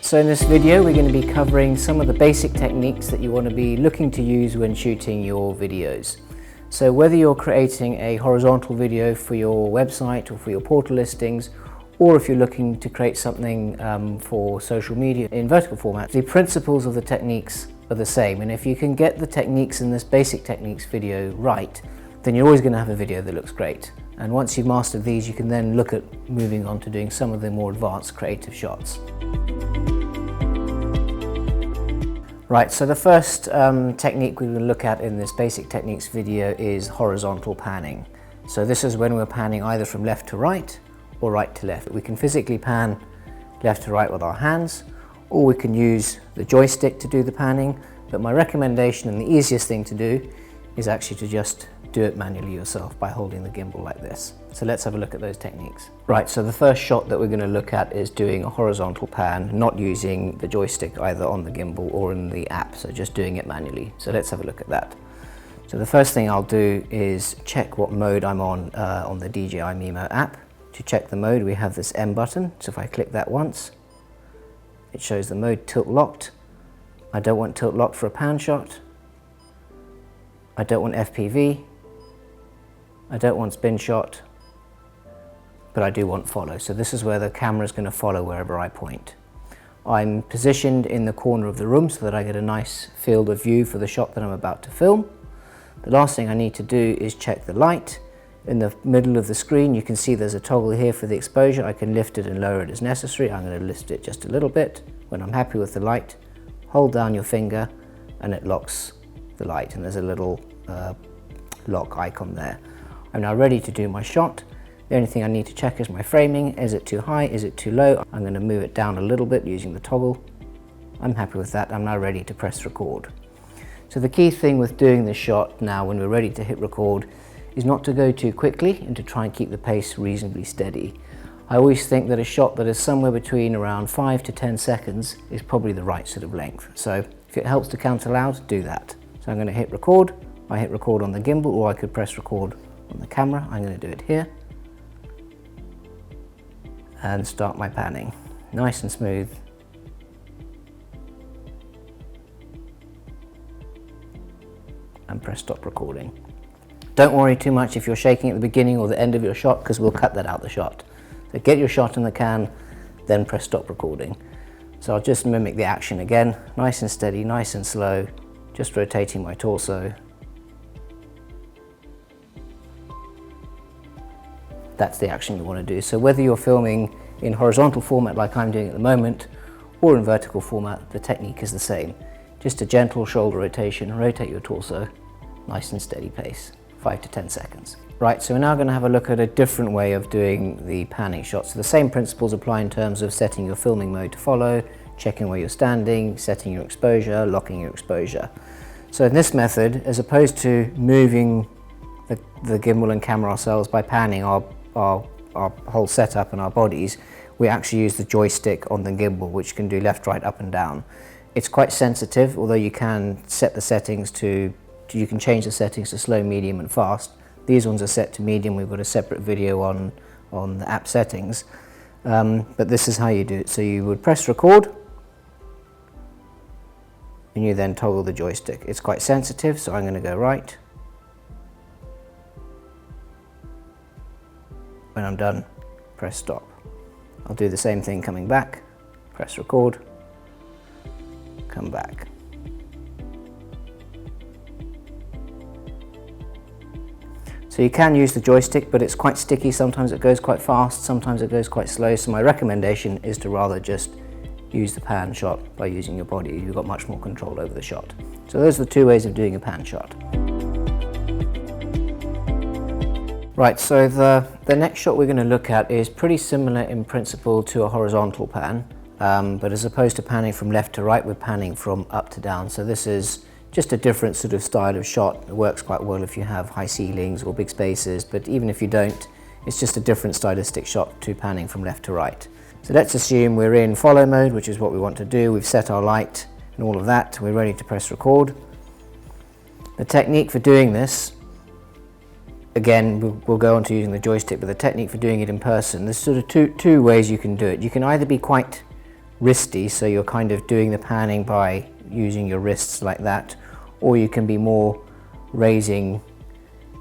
So in this video we're going to be covering some of the basic techniques that you want to be looking to use when shooting your videos. So whether you're creating a horizontal video for your website or for your portal listings, or if you're looking to create something for social media in vertical format, the principles of the techniques are the same, and if you can get the techniques in this basic techniques video right, then you're always going to have a video that looks great. And once you've mastered these, you can then look at moving on to doing some of the more advanced creative shots. Right, so the first technique we will look at in this basic techniques video is horizontal panning. So this is when we're panning either from left to right or right to left. We can physically pan left to right with our hands, or we can use the joystick to do the panning, but my recommendation and the easiest thing to do is actually to just do it manually yourself by holding the gimbal like this. So let's have a look at those techniques. Right, so the first shot that we're going to look at is doing a horizontal pan, not using the joystick either on the gimbal or in the app, so just doing it manually. So let's have a look at that. So the first thing I'll do is check what mode I'm on the DJI Mimo app. To check the mode, we have this M button, so if I click that once, it shows the mode tilt locked. I don't want tilt locked for a pan shot. I don't want FPV. I don't want spin shot, but I do want follow. So this is where the camera is going to follow wherever I point. I'm positioned in the corner of the room so that I get a nice field of view for the shot that I'm about to film. The last thing I need to do is check the light. In the middle of the screen you can see there's a toggle here for the exposure. I can lift it and lower it as necessary. I'm going to lift it just a little bit. When I'm happy with the light, hold down your finger and it locks the light, and there's a little lock icon there. I'm now ready to do my shot. The only thing I need to check is my framing. Is it too high? Is it too low? I'm going to move it down a little bit using the toggle. I'm happy with that. I'm now ready to press record. So the key thing with doing this shot now when we're ready to hit record is not to go too quickly and to try and keep the pace reasonably steady. I always think that a shot that is somewhere between around 5 to 10 seconds is probably the right sort of length. So if it helps to count aloud, do that. So I'm going to hit record. I hit record on the gimbal, or I could press record on the camera. I'm going to do it here and start my panning. Nice and smooth. And press stop recording. Don't worry too much if you're shaking at the beginning or the end of your shot, because we'll cut that out the shot. So get your shot in the can, then press stop recording. So I'll just mimic the action again, nice and steady, nice and slow, just rotating my torso. That's the action you want to do. So whether you're filming in horizontal format like I'm doing at the moment, or in vertical format, the technique is the same. Just a gentle shoulder rotation, rotate your torso, nice and steady pace, 5 to 10 seconds. Right, so we're now going to have a look at a different way of doing the panning shot. So the same principles apply in terms of setting your filming mode to follow, checking where you're standing, setting your exposure, locking your exposure. So in this method, as opposed to moving the gimbal and camera ourselves by panning our whole setup and our bodies, we actually use the joystick on the gimbal, which can do left, right, up and down. It's quite sensitive, although you can set the settings you can change the settings to slow, medium and fast. These ones are set to medium. We've got a separate video on the app settings, but this is how you do it. So you would press record and you then toggle the joystick. It's quite sensitive, so I'm going to go right. When I'm done, press stop. I'll do the same thing coming back, press record, come back. So you can use the joystick, but it's quite sticky. Sometimes it goes quite fast, sometimes it goes quite slow. So my recommendation is to rather just use the pan shot by using your body. You've got much more control over the shot. So those are the two ways of doing a pan shot. Right, so the next shot we're going to look at is pretty similar in principle to a horizontal pan, but as opposed to panning from left to right, we're panning from up to down. So this is just a different sort of style of shot. It works quite well if you have high ceilings or big spaces, but even if you don't, it's just a different stylistic shot to panning from left to right. So let's assume we're in follow mode, which is what we want to do. We've set our light and all of that. We're ready to press record. The technique for doing this, again, we'll go on to using the joystick, but the technique for doing it in person, there's sort of two ways you can do it. You can either be quite wristy, so you're kind of doing the panning by using your wrists like that, or you can be more raising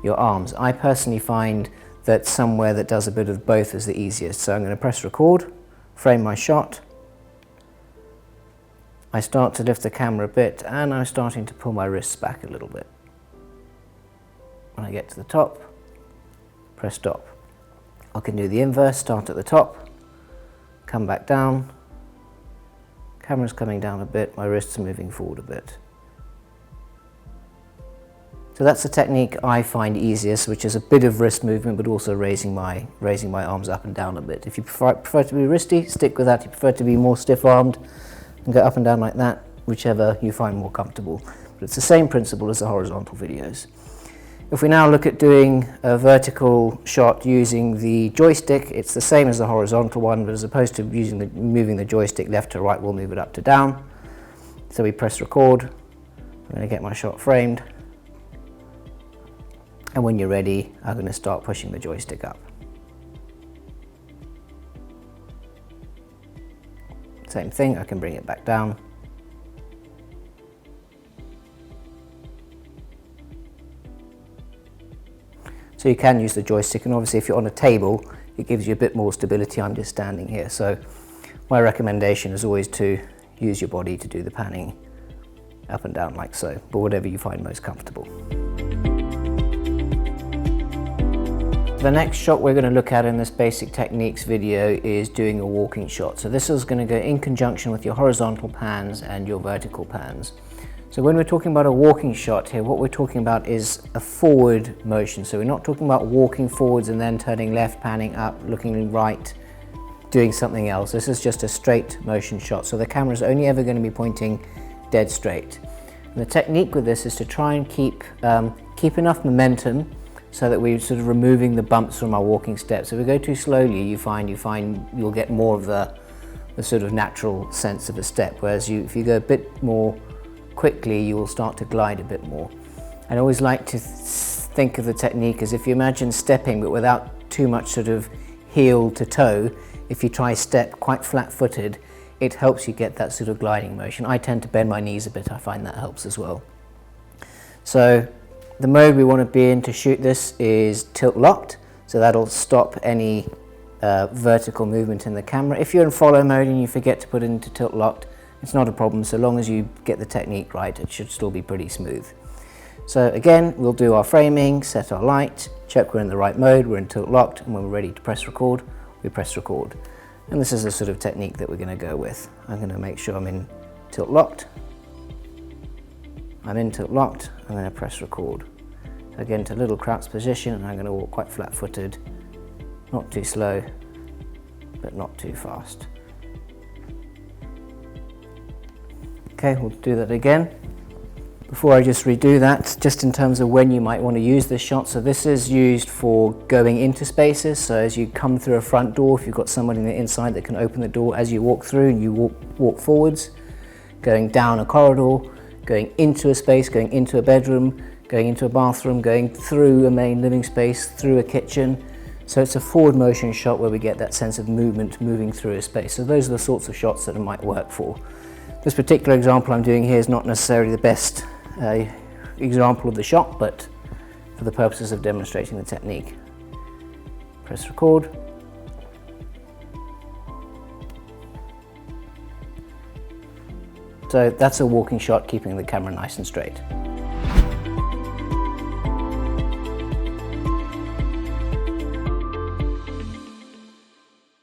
your arms. I personally find that somewhere that does a bit of both is the easiest. So I'm going to press record, frame my shot. I start to lift the camera a bit and I'm starting to pull my wrists back a little bit. When I get to the top, press stop. I can do the inverse, start at the top, come back down, camera's coming down a bit, my wrists are moving forward a bit. So that's the technique I find easiest, which is a bit of wrist movement but also raising my arms up and down a bit. If you prefer to be wristy, stick with that. If you prefer to be more stiff-armed and go up and down like that, whichever you find more comfortable. But it's the same principle as the horizontal videos. If we now look at doing a vertical shot using the joystick, it's the same as the horizontal one, but as opposed to moving the joystick left to right, we'll move it up to down. So we press record. I'm going to get my shot framed. And when you're ready, I'm going to start pushing the joystick up. Same thing, I can bring it back down. So you can use the joystick, and obviously if you're on a table, it gives you a bit more stability. I'm just standing here. So my recommendation is always to use your body to do the panning up and down like so, but whatever you find most comfortable. The next shot we're going to look at in this basic techniques video is doing a walking shot. So this is going to go in conjunction with your horizontal pans and your vertical pans. So when we're talking about a walking shot here, what we're talking about is a forward motion. So we're not talking about walking forwards and then turning left, panning up, looking right, doing something else. This is just a straight motion shot. So the camera is only ever going to be pointing dead straight. And the technique with this is to try and keep enough momentum so that we're sort of removing the bumps from our walking steps. If we go too slowly, you find you'll get more of the sort of natural sense of a step. Whereas if you go a bit more quickly, you will start to glide a bit more. I always like to think of the technique as if you imagine stepping but without too much sort of heel to toe. If you try step quite flat-footed, it helps you get that sort of gliding motion. I tend to bend my knees a bit, I find that helps as well. So the mode we want to be in to shoot this is tilt locked, so that'll stop any vertical movement in the camera. If you're in follow mode and you forget to put it into tilt locked, it's not a problem. So long as you get the technique right, it should still be pretty smooth. So again, we'll do our framing, set our light, check we're in the right mode, we're in tilt locked, and when we're ready to press record, we press record. And this is the sort of technique that we're going to go with. I'm going to make sure I'm in tilt locked. I'm in tilt locked, I'm going to press record. Again, to little crouch position, and I'm going to walk quite flat-footed, not too slow, but not too fast. Okay, we'll do that again. Before I just redo that, just in terms of when you might want to use this shot, so this is used for going into spaces. So as you come through a front door, if you've got someone on the inside that can open the door as you walk through and you walk forwards, going down a corridor, going into a space, going into a bedroom, going into a bathroom, going through a main living space, through a kitchen. So it's a forward motion shot where we get that sense of movement moving through a space. So those are the sorts of shots that it might work for. This particular example I'm doing here is not necessarily the best example of the shot, but for the purposes of demonstrating the technique. Press record. So that's a walking shot, keeping the camera nice and straight.